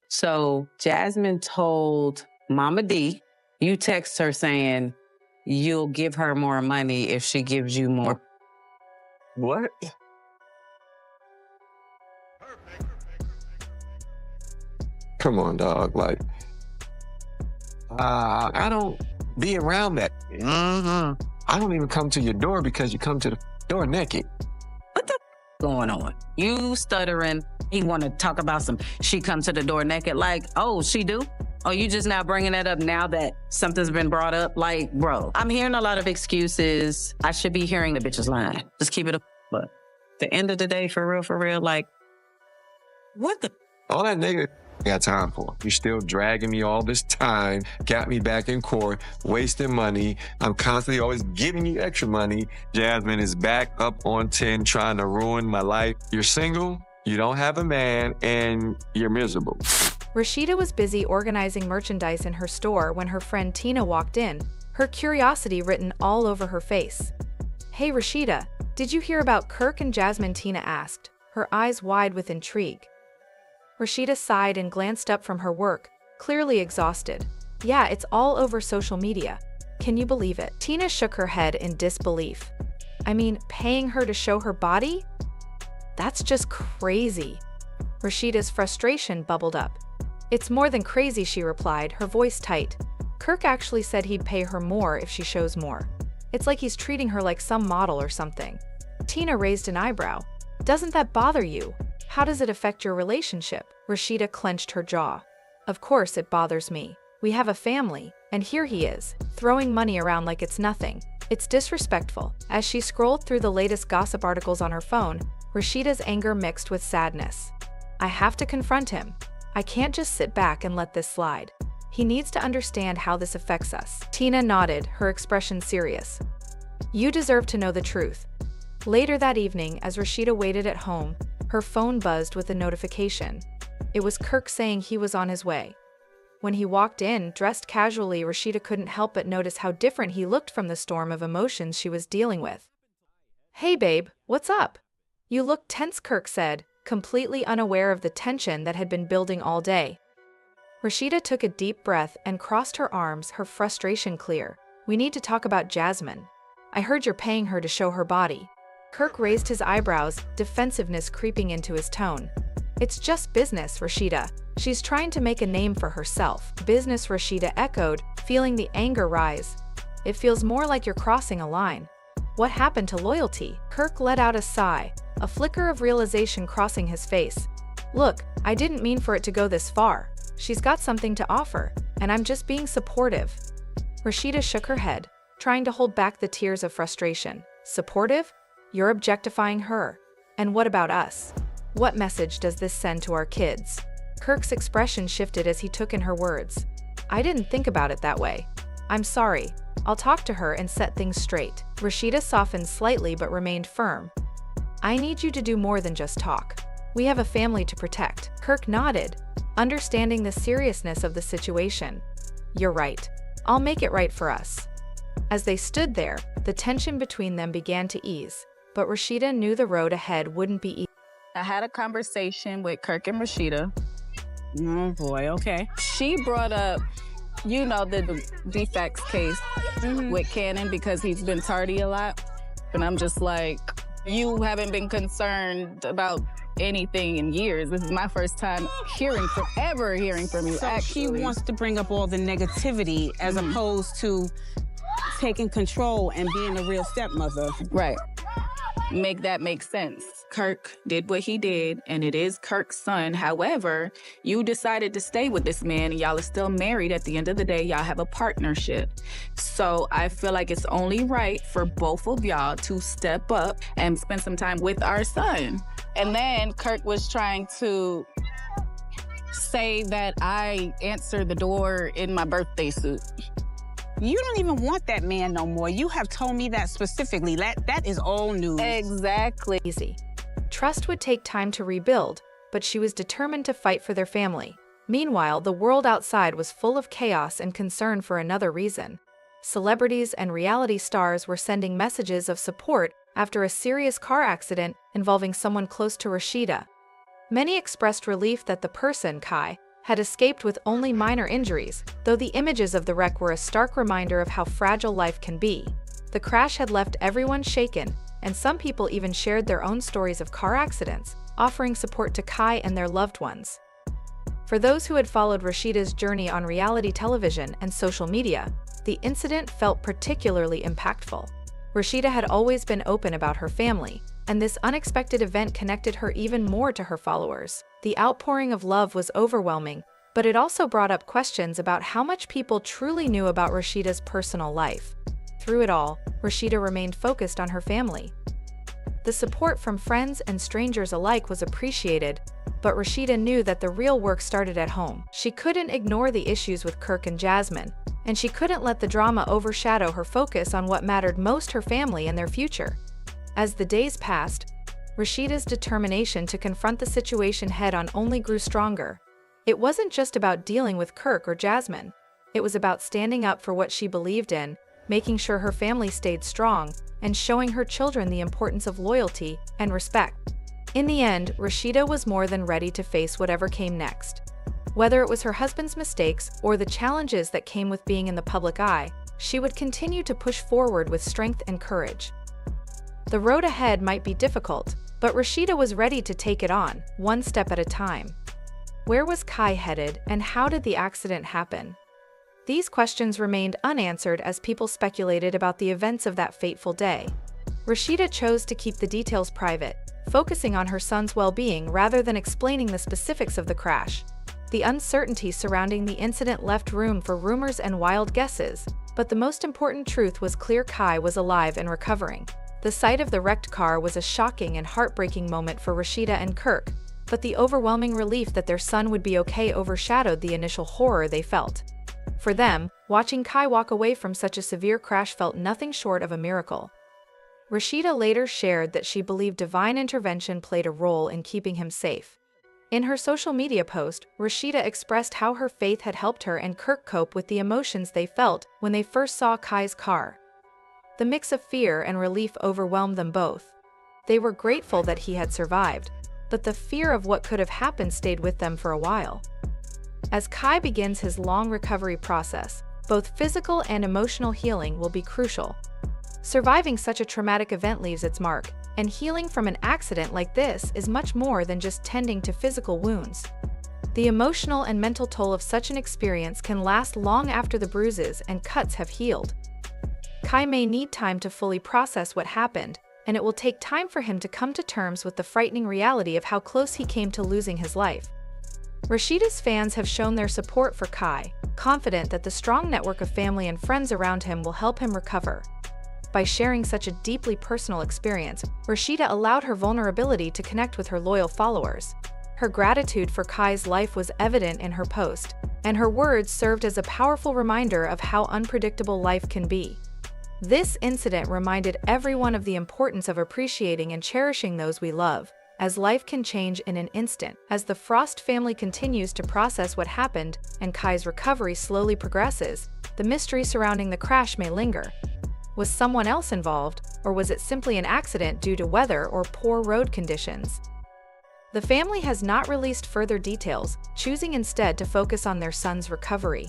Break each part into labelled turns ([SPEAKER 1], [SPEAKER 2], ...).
[SPEAKER 1] So Jasmine told Mama D, you text her saying you'll give her more money if she gives you more.
[SPEAKER 2] What? Come on, dog. Like, I don't be around that. I don't even come to your door because you come to the door naked.
[SPEAKER 1] What the going on? You stuttering. He want to talk about she come to the door naked. Like, oh, she do? Oh, you just now bringing that up now that something's been brought up? Like, bro, I'm hearing a lot of excuses. I should be hearing the bitches lying. Just keep it up. But the end of the day, for real, like, what the?
[SPEAKER 2] All that nigga I got time for. You still dragging me all this time, got me back in court, wasting money. I'm constantly always giving you extra money. Jasmine is back up on 10 trying to ruin my life. You're single, you don't have a man, and you're miserable.
[SPEAKER 3] Rasheeda was busy organizing merchandise in her store when her friend Tina walked in, her curiosity written all over her face. "Hey Rasheeda, did you hear about Kirk and Jasmine?" Tina asked, her eyes wide with intrigue. Rasheeda sighed and glanced up from her work, clearly exhausted. "Yeah, it's all over social media. Can you believe it?" Tina shook her head in disbelief. "I mean, paying her to show her body? That's just crazy." Rasheeda's frustration bubbled up. "It's more than crazy," she replied, her voice tight. "Kirk actually said he'd pay her more if she shows more. It's like he's treating her like some model or something." Tina raised an eyebrow. "Doesn't that bother you? How does it affect your relationship?" Rasheeda clenched her jaw. "Of course it bothers me. We have a family, and here he is, throwing money around like it's nothing. It's disrespectful." As she scrolled through the latest gossip articles on her phone, Rasheeda's anger mixed with sadness. "I have to confront him. I can't just sit back and let this slide. He needs to understand how this affects us." Tina nodded, her expression serious. "You deserve to know the truth." Later that evening, as Rasheeda waited at home, her phone buzzed with a notification. It was Kirk saying he was on his way. When he walked in, dressed casually, Rasheeda couldn't help but notice how different he looked from the storm of emotions she was dealing with. "Hey babe, what's up? You look tense," Kirk said, completely unaware of the tension that had been building all day. Rasheeda took a deep breath and crossed her arms, her frustration clear. "We need to talk about Jasmine. I heard you're paying her to show her body." Kirk raised his eyebrows, defensiveness creeping into his tone. "It's just business, Rasheeda. She's trying to make a name for herself." "Business," Rasheeda echoed, feeling the anger rise. "It feels more like you're crossing a line. What happened to loyalty?" Kirk let out a sigh, a flicker of realization crossing his face. "Look, I didn't mean for it to go this far. She's got something to offer, and I'm just being supportive." Rasheeda shook her head, trying to hold back the tears of frustration. "Supportive? You're objectifying her. And what about us? What message does this send to our kids?" Kirk's expression shifted as he took in her words. "I didn't think about it that way. I'm sorry. I'll talk to her and set things straight." Rasheeda softened slightly but remained firm. "I need you to do more than just talk. We have a family to protect." Kirk nodded, understanding the seriousness of the situation. "You're right. I'll make it right for us." As they stood there, the tension between them began to ease, but Rasheeda knew the road ahead wouldn't be easy.
[SPEAKER 4] I had a conversation with Kirk and Rasheeda.
[SPEAKER 1] Oh boy, okay.
[SPEAKER 4] She brought up, the defects case with Cannon because he's been tardy a lot. And I'm just like, you haven't been concerned about anything in years. This is my first time hearing from you,
[SPEAKER 5] So
[SPEAKER 4] actually.
[SPEAKER 5] she wants to bring up all the negativity as opposed to taking control and being a real stepmother.
[SPEAKER 4] Right. Make that make sense. Kirk did what he did, and it is Kirk's son. However, you decided to stay with this man, and y'all are still married. At the end of the day, y'all have a partnership. So I feel like it's only right for both of y'all to step up and spend some time with our son. And then Kirk was trying to say that I answered the door in my birthday suit.
[SPEAKER 5] You don't even want that man no more. You have told me that specifically. That is old news.
[SPEAKER 4] Exactly.
[SPEAKER 3] Easy. Trust would take time to rebuild, but she was determined to fight for their family. Meanwhile, the world outside was full of chaos and concern for another reason. Celebrities and reality stars were sending messages of support after a serious car accident involving someone close to Rasheeda. Many expressed relief that the person, Kai, had escaped with only minor injuries, though the images of the wreck were a stark reminder of how fragile life can be. The crash had left everyone shaken, and some people even shared their own stories of car accidents, offering support to Kai and their loved ones. For those who had followed Rasheeda's journey on reality television and social media, the incident felt particularly impactful. Rasheeda had always been open about her family, and this unexpected event connected her even more to her followers. The outpouring of love was overwhelming, but it also brought up questions about how much people truly knew about Rasheeda's personal life. Through it all, Rasheeda remained focused on her family. The support from friends and strangers alike was appreciated, but Rasheeda knew that the real work started at home. She couldn't ignore the issues with Kirk and Jasmine, and she couldn't let the drama overshadow her focus on what mattered most: her family and their future. As the days passed, Rasheeda's determination to confront the situation head-on only grew stronger. It wasn't just about dealing with Kirk or Jasmine. It was about standing up for what she believed in, making sure her family stayed strong, and showing her children the importance of loyalty and respect. In the end, Rasheeda was more than ready to face whatever came next. Whether it was her husband's mistakes or the challenges that came with being in the public eye, she would continue to push forward with strength and courage. The road ahead might be difficult, but Rasheeda was ready to take it on, one step at a time. Where was Kai headed, and how did the accident happen? These questions remained unanswered as people speculated about the events of that fateful day. Rasheeda chose to keep the details private, focusing on her son's well-being rather than explaining the specifics of the crash. The uncertainty surrounding the incident left room for rumors and wild guesses, but the most important truth was clear: Kai was alive and recovering. The sight of the wrecked car was a shocking and heartbreaking moment for Rasheeda and Kirk, but the overwhelming relief that their son would be okay overshadowed the initial horror they felt. For them, watching Kai walk away from such a severe crash felt nothing short of a miracle. Rasheeda later shared that she believed divine intervention played a role in keeping him safe. In her social media post, Rasheeda expressed how her faith had helped her and Kirk cope with the emotions they felt when they first saw Kai's car. The mix of fear and relief overwhelmed them both. They were grateful that he had survived, but the fear of what could have happened stayed with them for a while. As Kai begins his long recovery process, both physical and emotional healing will be crucial. Surviving such a traumatic event leaves its mark, and healing from an accident like this is much more than just tending to physical wounds. The emotional and mental toll of such an experience can last long after the bruises and cuts have healed. Kai may need time to fully process what happened, and it will take time for him to come to terms with the frightening reality of how close he came to losing his life. Rasheeda's fans have shown their support for Kai, confident that the strong network of family and friends around him will help him recover. By sharing such a deeply personal experience, Rasheeda allowed her vulnerability to connect with her loyal followers. Her gratitude for Kai's life was evident in her post, and her words served as a powerful reminder of how unpredictable life can be. This incident reminded everyone of the importance of appreciating and cherishing those we love, as life can change in an instant. As the Frost family continues to process what happened and Kai's recovery slowly progresses, the mystery surrounding the crash may linger. Was someone else involved, or was it simply an accident due to weather or poor road conditions? The family has not released further details, choosing instead to focus on their son's recovery.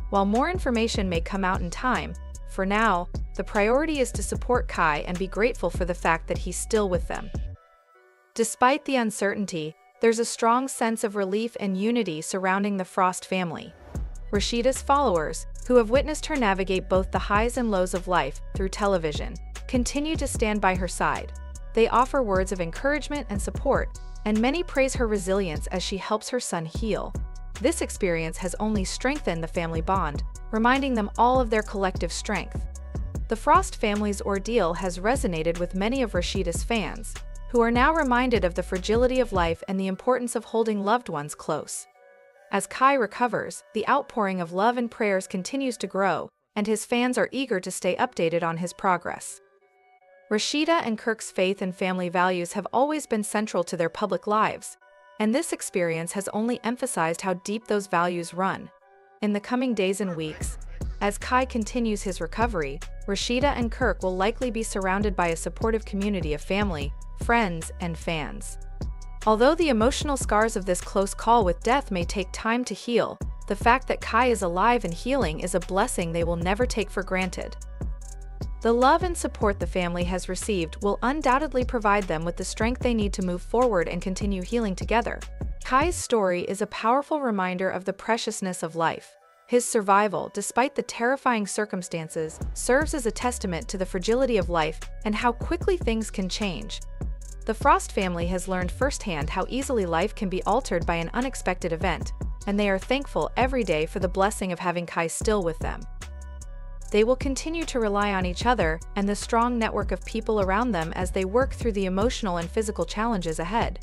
[SPEAKER 3] While more information may come out in time, for now, the priority is to support Kai and be grateful for the fact that he's still with them. Despite the uncertainty, there's a strong sense of relief and unity surrounding the Frost family. Rasheeda's followers, who have witnessed her navigate both the highs and lows of life through television, continue to stand by her side. They offer words of encouragement and support, and many praise her resilience as she helps her son heal. This experience has only strengthened the family bond, reminding them all of their collective strength. The Frost family's ordeal has resonated with many of Rasheeda's fans, who are now reminded of the fragility of life and the importance of holding loved ones close. As Kai recovers, the outpouring of love and prayers continues to grow, and his fans are eager to stay updated on his progress. Rasheeda and Kirk's faith and family values have always been central to their public lives, and this experience has only emphasized how deep those values run. In the coming days and weeks, as Kai continues his recovery, Rasheeda and Kirk will likely be surrounded by a supportive community of family, friends, and fans. Although the emotional scars of this close call with death may take time to heal, the fact that Kai is alive and healing is a blessing they will never take for granted. The love and support the family has received will undoubtedly provide them with the strength they need to move forward and continue healing together. Kai's story is a powerful reminder of the preciousness of life. His survival, despite the terrifying circumstances, serves as a testament to the fragility of life and how quickly things can change. The Frost family has learned firsthand how easily life can be altered by an unexpected event, and they are thankful every day for the blessing of having Kai still with them. They will continue to rely on each other and the strong network of people around them as they work through the emotional and physical challenges ahead.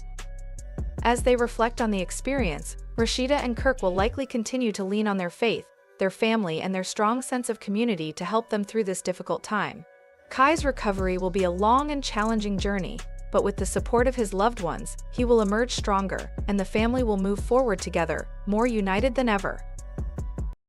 [SPEAKER 3] As they reflect on the experience, Rasheeda and Kirk will likely continue to lean on their faith, their family, and their strong sense of community to help them through this difficult time. Kai's recovery will be a long and challenging journey, but with the support of his loved ones, he will emerge stronger, and the family will move forward together, more united than ever.